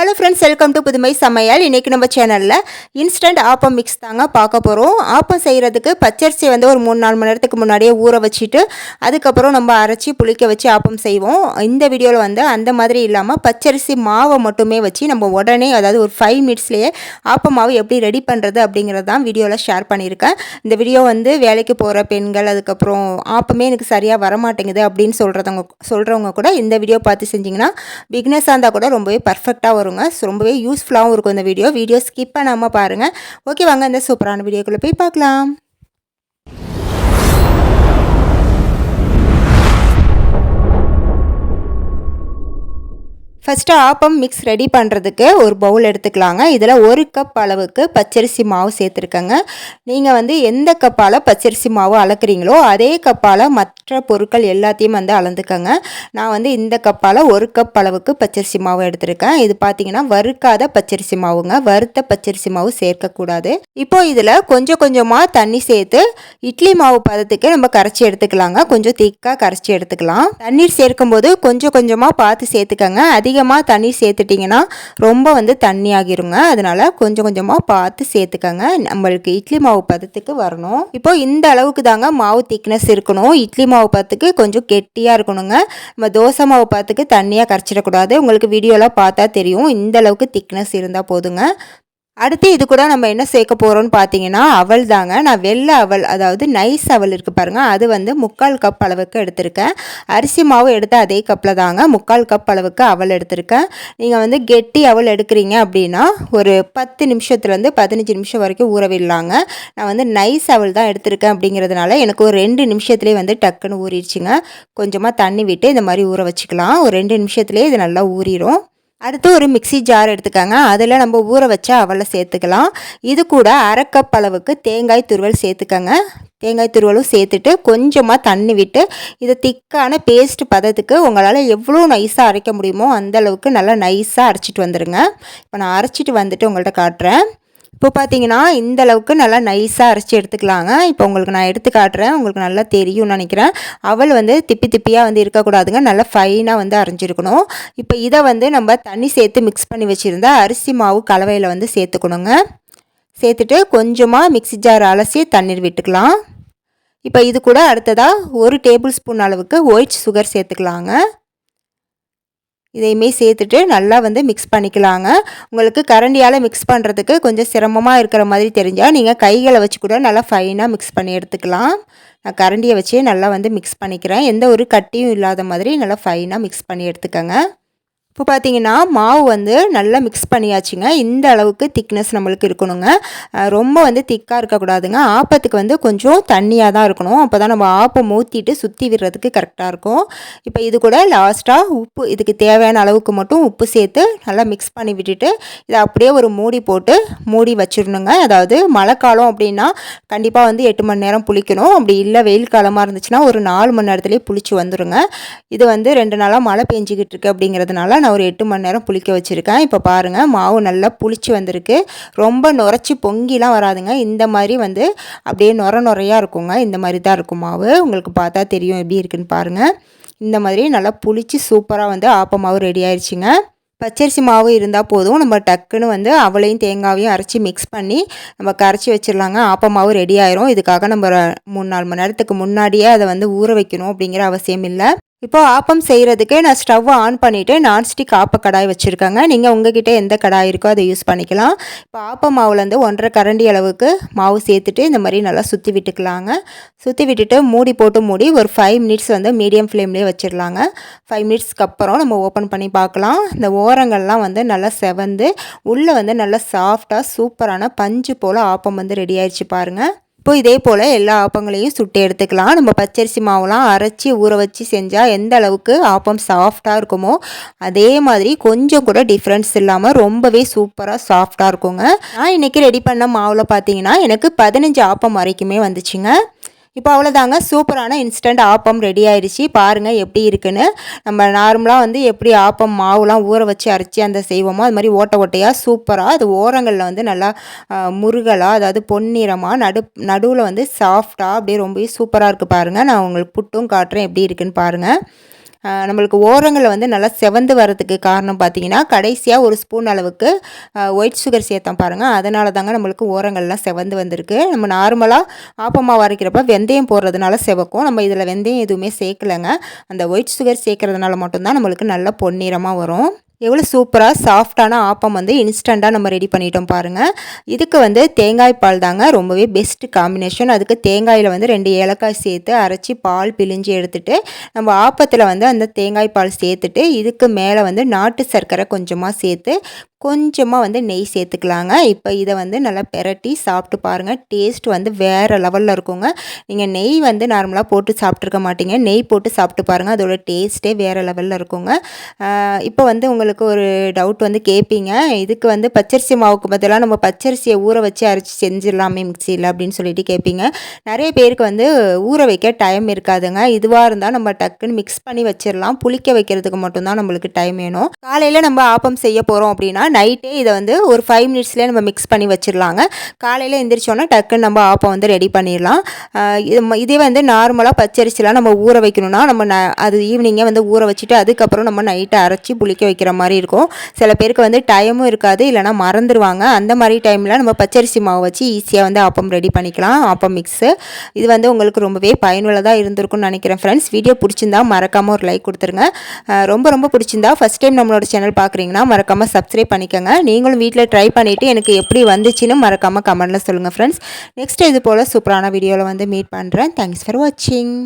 Hello friends, welcome to புதுமை சமையல். இன்றைக்கி நம்ம சேனலில் இன்ஸ்டன்ட் ஆப்பம் மிக்ஸ் தாங்க பார்க்க போகிறோம். ஆப்பம் செய்கிறதுக்கு பச்சரிசி வந்து ஒரு 3-4 மணி நேரத்துக்கு முன்னாடியே ஊற வச்சுட்டு அதுக்கப்புறம் நம்ம அரைச்சி புளிக்க வச்சு ஆப்பம் செய்வோம். இந்த வீடியோவில் வந்து அந்த மாதிரி இல்லாமல் பச்சரிசி மாவை மட்டுமே வச்சு நம்ம உடனே, அதாவது ஒரு 5 மினிட்ஸ்லேயே ஆப்பம் மாவு எப்படி ரெடி பண்ணுறது அப்படிங்கிறது தான் வீடியோவில் ஷேர் பண்ணியிருக்கேன். இந்த வீடியோ வந்து வேலைக்கு போகிற பெண்கள், அதுக்கப்புறம் ஆப்பமே எனக்கு சரியாக வரமாட்டேங்குது அப்படின்னு சொல்கிறவங்க கூட இந்த வீடியோ பார்த்து செஞ்சிங்கன்னா பிகினர்ஸாக இருந்தால் கூட ரொம்பவே பர்ஃபெக்டாக வருங்க. ரொம்பவே யூஸ்ஃபுல்லாகவும் இருக்கும் இந்த வீடியோ ஸ்கிப் பண்ணாமல் பாருங்கள். ஓகே, வாங்க இந்த சூப்பரான வீடியோக்குள்ளே போய் பார்க்கலாம். ஃபஸ்ட்டு ஆப்பம் மிக்ஸ் ரெடி பண்ணுறதுக்கு ஒரு பவுல் எடுத்துக்கலாங்க. இதில் 1 கப் அளவுக்கு பச்சரிசி மாவு சேர்த்துருக்கேங்க. நீங்கள் வந்து எந்த கப்பால் பச்சரிசி மாவு அளக்குறீங்களோ அதே கப்பால் மற்ற பொருட்கள் எல்லாத்தையும் வந்து அளந்துக்கங்க. நான் வந்து இந்த கப்பால் 1 கப் அளவுக்கு பச்சரிசி மாவு எடுத்திருக்கேன். இது பார்த்திங்கன்னா வறுக்காத பச்சரிசி மாவுங்க. வறுத்த பச்சரிசி மாவு சேர்க்கக்கூடாது. இப்போது இதில் கொஞ்சம் கொஞ்சமாக தண்ணி சேர்த்து இட்லி மாவு பதத்துக்கு நம்ம கரைச்சி எடுத்துக்கலாங்க. கொஞ்சம் திக்காக கரைச்சி எடுத்துக்கலாம். தண்ணீர் சேர்க்கும்போது கொஞ்சம் கொஞ்சமாக பார்த்து சேர்த்துக்கங்க. அதிகமாக தண்ணீர் சேர்த்துட்டிங்கன்னா ரொம்ப வந்து தண்ணி ஆகிருங்க. அதனால் கொஞ்சம் கொஞ்சமாக பார்த்து சேர்த்துக்கங்க. நம்மளுக்கு இட்லி மாவு பதத்துக்கு வரணும். இப்போ இந்த அளவுக்கு தாங்க மாவு திக்னஸ் இருக்கணும். இட்லி மாவு பதத்துக்கு கொஞ்சம் கெட்டியாக இருக்கணுங்க. நம்ம தோசை மாவு பதத்துக்கு தண்ணியாக கரைச்சிடக்கூடாது. உங்களுக்கு வீடியோலாம் பார்த்தா தெரியும். இந்த அளவுக்கு திக்னஸ் இருந்தால் போதுங்க. அடுத்து இது கூட நம்ம என்ன சேர்க்க போகிறோம்னு பார்த்தீங்கன்னா அவல் தாங்க. நான் வெள்ளை அவல், அதாவது நைஸ் அவல் இருக்குது பாருங்கள், அது வந்து 3/4 கப் அளவுக்கு எடுத்திருக்கேன். அரிசி மாவு எடுத்த அதே கப்பில் தாங்க 3/4 கப் அளவுக்கு அவல் எடுத்திருக்கேன். நீங்கள் வந்து கெட்டி அவல் எடுக்கிறீங்க அப்படின்னா ஒரு 10 நிமிஷத்துலேருந்து 15 நிமிஷம் வரைக்கும் ஊற விடலாங்க. நான் வந்து நைஸ் அவல் தான் எடுத்திருக்கேன் அப்படிங்கிறதுனால எனக்கு ஒரு 2 நிமிஷத்துலேயே வந்து டக்குன்னு ஊறிடுச்சுங்க. கொஞ்சமாக தண்ணி விட்டு இந்த மாதிரி ஊற வச்சுக்கலாம். ஒரு 2 நிமிஷத்துலேயே இது நல்லா ஊறிடும். அடுத்து ஒரு மிக்சி ஜார் எடுத்துக்காங்க. அதில் நம்ம ஊற வச்ச அவலை சேர்த்துக்கலாம். இது கூட 1/2 கப் அளவுக்கு தேங்காய் துருவல் சேர்த்துக்கங்க. தேங்காய் துருவலும் சேர்த்துட்டு கொஞ்சமாக தண்ணி விட்டு இதை திக்கான பேஸ்ட் பதத்துக்கு உங்களால் எவ்வளோ நைஸாக அரைக்க முடியுமோ அந்தளவுக்கு நல்லா நைஸாக அரைச்சிட்டு வந்துடுங்க. இப்போ நான் அரைச்சிட்டு வந்துட்டு உங்கள்கிட்ட காட்டுறேன். இப்போ பார்த்தீங்கன்னா இந்த அளவுக்கு நல்லா நைஸாக அரைச்சி எடுத்துக்கலாங்க. இப்போ உங்களுக்கு நான் எடுத்து காட்டுறேன். உங்களுக்கு நல்லா தெரியும்னு நினைக்கிறேன். அவல் வந்து திப்பி திப்பியாக வந்து இருக்கக்கூடாதுங்க. நல்லா ஃபைனாக வந்து அரைஞ்சிருக்கணும். இப்போ இதை வந்து நம்ம தண்ணி சேர்த்து மிக்ஸ் பண்ணி வச்சுருந்தா அரிசி மாவு கலவையில் வந்து சேர்த்துக்கணுங்க. சேர்த்துட்டு கொஞ்சமாக மிக்ஸி ஜார் அலசி தண்ணீர் விட்டுக்கலாம். இப்போ இது கூட அடுத்ததாக 1 டேபிள் ஸ்பூன் அளவுக்கு ஒயிட் சுகர் சேர்த்துக்கலாங்க. இதையுமே சேர்த்துட்டு நல்லா வந்து மிக்ஸ் பண்ணிக்கலாங்க. உங்களுக்கு கரண்டியால் மிக்ஸ் பண்ணுறதுக்கு கொஞ்சம் சிரமமாக இருக்கிற மாதிரி தெரிஞ்சால் நீங்கள் கைகளை வச்சு கூட நல்லா ஃபைனாக மிக்ஸ் பண்ணி எடுத்துக்கலாம். நான் கரண்டியை வச்சே நல்லா வந்து மிக்ஸ் பண்ணிக்கிறேன். எந்த ஒரு கட்டியும் இல்லாத மாதிரி நல்லா ஃபைனாக மிக்ஸ் பண்ணி எடுத்துக்கங்க. இப்போ பார்த்தீங்கன்னா மாவு வந்து நல்லா மிக்ஸ் பண்ணியாச்சுங்க. இந்த அளவுக்கு திக்னஸ் நம்மளுக்கு இருக்கணுங்க. ரொம்ப வந்து திக்காக இருக்கக்கூடாதுங்க. ஆப்பத்துக்கு வந்து கொஞ்சம் தண்ணியாக தான் இருக்கணும். அப்போ தான் நம்ம ஆப்பம் ஊற்றிட்டு சுற்றி விடுறதுக்கு கரெக்டாக இருக்கும். இப்போ இது கூட லாஸ்ட்டாக உப்பு, இதுக்கு தேவையான அளவுக்கு மட்டும் உப்பு சேர்த்து நல்லா மிக்ஸ் பண்ணி விட்டுட்டு இதை அப்படியே ஒரு மூடி போட்டு மூடி வச்சிடணுங்க. அதாவது மழை காலம் அப்படின்னா கண்டிப்பாக வந்து 8 மணி நேரம் புளிக்கணும். அப்படி இல்லை வெயில் காலமாக இருந்துச்சுன்னா ஒரு 4 மணி நேரத்துலேயே புளிச்சு வந்துடுங்க. இது வந்து 2 நாளாக மழை பெஞ்சிக்கிட்டு இருக்கு அப்படிங்கிறதுனால நான் ஒரு 8 மணி நேரம் புளிக்க வச்சுருக்கேன். இப்போ பாருங்கள் மாவு நல்லா புளிச்சு வந்திருக்கு. ரொம்ப நுரைச்சி பொங்கிலாம் வராதுங்க. இந்த மாதிரி வந்து அப்படியே நுரையாக இருக்குங்க. இந்த மாதிரி தான் இருக்கும் மாவு. உங்களுக்கு பார்த்தா தெரியும் எப்படி இருக்குன்னு பாருங்கள். இந்த மாதிரி நல்லா புளிச்சு சூப்பராக வந்து ஆப்ப மாவு ரெடி ஆயிடுச்சுங்க. பச்சரிசி மாவு இருந்தால் போதும். நம்ம டக்குன்னு வந்து அவளையும் தேங்காவையும் அரைச்சி மிக்ஸ் பண்ணி நம்ம கரைச்சி வச்சிடலாங்க. ஆப்ப மாவு ரெடி ஆயிரும். இதுக்காக நம்ம 3-4 மணி நேரத்துக்கு முன்னாடியே அதை வந்து ஊற வைக்கணும் அப்படிங்கிற அவசியம் இல்லை. இப்போ ஆப்பம் செய்கிறதுக்கு நான் ஸ்டவ் ஆன் பண்ணிவிட்டு நான்ஸ்டிக் ஆப்ப கடாய் வச்சுருக்கேங்க. நீங்கள் உங்ககிட்ட எந்த கடாய் இருக்கோ அதை யூஸ் பண்ணிக்கலாம். இப்போ ஆப்ப மாவுலேருந்து 1.5 கரண்டி அளவுக்கு மாவு சேர்த்துட்டு இந்த மாதிரி நல்லா சுற்றி விட்டுக்கலாங்க. சுற்றி விட்டுட்டு மூடி போட்டு மூடி ஒரு 5 மினிட்ஸ் வந்து மீடியம் ஃப்ளேம்லேயே வச்சிடலாங்க. 5 மினிட்ஸ்க்கு அப்புறம் நம்ம ஓப்பன் பண்ணி பார்க்கலாம். இந்த ஓரங்கள்லாம் வந்து நல்லா செவந்து உள்ளே வந்து நல்லா சாஃப்டாக சூப்பரான பஞ்சு போல் ஆப்பம் வந்து ரெடி ஆயிடுச்சு பாருங்கள். இப்போ இதே போல் எல்லா ஆப்பங்களையும் சுட்டு எடுத்துக்கலாம். நம்ம பச்சரிசி மாவுலாம் அரைச்சி ஊற வச்சு செஞ்சால் எந்த அளவுக்கு ஆப்பம் சாஃப்டாக இருக்குமோ அதே மாதிரி கொஞ்சம் கூட டிஃப்ரென்ஸ் இல்லாமல் ரொம்பவே சூப்பராக சாஃப்டாக இருக்குங்க. நான் இன்றைக்கி ரெடி பண்ண மாவில் பார்த்தீங்கன்னா எனக்கு 15 ஆப்பம் வரைக்குமே வந்துச்சுங்க. இப்போ அவ்வளோதாங்க, சூப்பரான இன்ஸ்டன்ட் ஆப்பம் ரெடி ஆயிடுச்சு. பாருங்கள் எப்படி இருக்குன்னு. நம்ம நார்மலாக வந்து எப்படி ஆப்பம் மாவுலாம் ஊற வச்சு அரைச்சி அந்த செய்வோமோ அது மாதிரி ஓட்டை ஓட்டையாக சூப்பராக அது ஓரங்களில் வந்து நல்லா முருகலாக, அதாவது பொன்னிறமாக, நடுவில் வந்து சாஃப்டாக அப்படியே ரொம்பவே சூப்பராக இருக்குது பாருங்கள். நான் உங்களுக்கு புட்டும் காட்டுறேன் எப்படி இருக்குன்னு பாருங்கள். நம்மளுக்கு ஓரங்களில் வந்து நல்லா செவந்து வரதுக்கு காரணம் பார்த்திங்கன்னா கடைசியாக ஒரு ஸ்பூன் அளவுக்கு ஒயிட் சுகர் சேர்த்தோம் பாருங்கள். அதனால தாங்க நம்மளுக்கு ஓரங்கள்லாம் செவந்து வந்திருக்கு. நம்ம நார்மலாக ஆப்பமாக வரைக்கிறப்ப வெந்தயம் போடுறதுனால செவக்கும். நம்ம இதில் வெந்தயம் எதுவுமே சேர்க்கலைங்க. அந்த ஒயிட் சுகர் சேர்க்கறதுனால மட்டும்தான் நம்மளுக்கு நல்ல பொன்னிறமாக வரும். எவ்வளோ சூப்பராக சாஃப்டான ஆப்பம் வந்து இன்ஸ்டண்ட்டாக நம்ம ரெடி பண்ணிட்டோம் பாருங்கள். இதுக்கு வந்து தேங்காய் பால் தாங்க ரொம்பவே பெஸ்ட்டு காம்பினேஷன். அதுக்கு தேங்காயில் வந்து 2 ஏலக்காய் சேர்த்து அரைச்சி பால் பிழிஞ்சு எடுத்துகிட்டு நம்ம ஆப்பத்தில் வந்து அந்த தேங்காய் பால் சேர்த்துட்டு இதுக்கு மேலே வந்து நாட்டு சர்க்கரை கொஞ்சமாக சேர்த்து கொஞ்சமாக வந்து நெய் சேர்த்துக்கலாங்க. இப்போ இதை வந்து நல்லா பெரட்டி சாப்பிட்டு பாருங்கள். டேஸ்ட் வந்து வேறு லெவலில் இருக்குங்க. நீங்கள் நெய் வந்து நார்மலாக போட்டு சாப்பிட்ருக்க மாட்டீங்க. நெய் போட்டு சாப்பிட்டு பாருங்கள். அதோட டேஸ்ட்டே வேறு லெவலில் இருக்குங்க. இப்போ வந்து உங்களுக்கு ஒரு டவுட் வந்து கேட்பீங்க, இதுக்கு வந்து பச்சரிசி மாவுக்கு பதிலாக நம்ம பச்சரிசியை ஊற வச்சு அரைச்சி செஞ்சிடலாமே மிக்சியில் அப்படின்னு சொல்லிட்டு கேட்பீங்க. நிறைய பேருக்கு வந்து ஊற வைக்க டைம் இருக்காதுங்க. இதுவாக இருந்தால் நம்ம டக்குன்னு மிக்ஸ் பண்ணி வச்சிடலாம். புளிக்க வைக்கிறதுக்கு மட்டும்தான் நம்மளுக்கு டைம் வேணும். காலையில் நம்ம ஆப்பம் செய்ய போகிறோம் அப்படின்னா நைட்டே இதை வந்து ஒரு 5 மினிட்ஸ்லேயே நம்ம மிக்ஸ் பண்ணி வச்சிடலாங்க. காலையில் எந்திரிச்சோன்னா டக்குன்னு நம்ம ஆப்பம் வந்து ரெடி பண்ணிடலாம். இதே வந்து நார்மலாக பச்சரிசிலாம் நம்ம ஊற வைக்கணும்னா நம்ம அது ஈவினிங்கே வந்து ஊற வச்சுட்டு அதுக்கப்புறம் நம்ம நைட்டை அரைச்சி புளிக்க வைக்கிற மாதிரி இருக்கும். சில பேருக்கு வந்து டைமும் இருக்காது, இல்லைனா மறந்துடுவாங்க. அந்த மாதிரி டைமில் நம்ம பச்சரிசி மாவு வச்சு ஈஸியாக வந்து ஆப்பம் ரெடி பண்ணிக்கலாம். ஆப்பம் மிக்ஸு இது வந்து உங்களுக்கு ரொம்பவே பயனுள்ளதாக இருந்திருக்கும்னு நினைக்கிறேன் ஃப்ரெண்ட்ஸ். வீடியோ பிடிச்சிருந்தா மறக்காமல் ஒரு லைக் கொடுத்துருங்க. ரொம்ப பிடிச்சிருந்தா ஃபஸ்ட் டைம் நம்மளோட சேனல் பார்க்குறீங்கன்னா மறக்காமல் சப்ஸ்கிரைப் பண்ணிக்கோங்க. நீங்களும் வீட்டில் ட்ரை பண்ணிவிட்டு எனக்கு எப்படி வந்துச்சுன்னு மறக்காமல் கமெண்ட்டில் சொல்லுங்கள் ஃப்ரெண்ட்ஸ். நெக்ஸ்ட் இது போல் சூப்பரான வீடியோவில் வந்து மீட் பண்ணுறேன். தேங்க்ஸ் ஃபார் வாட்சிங்.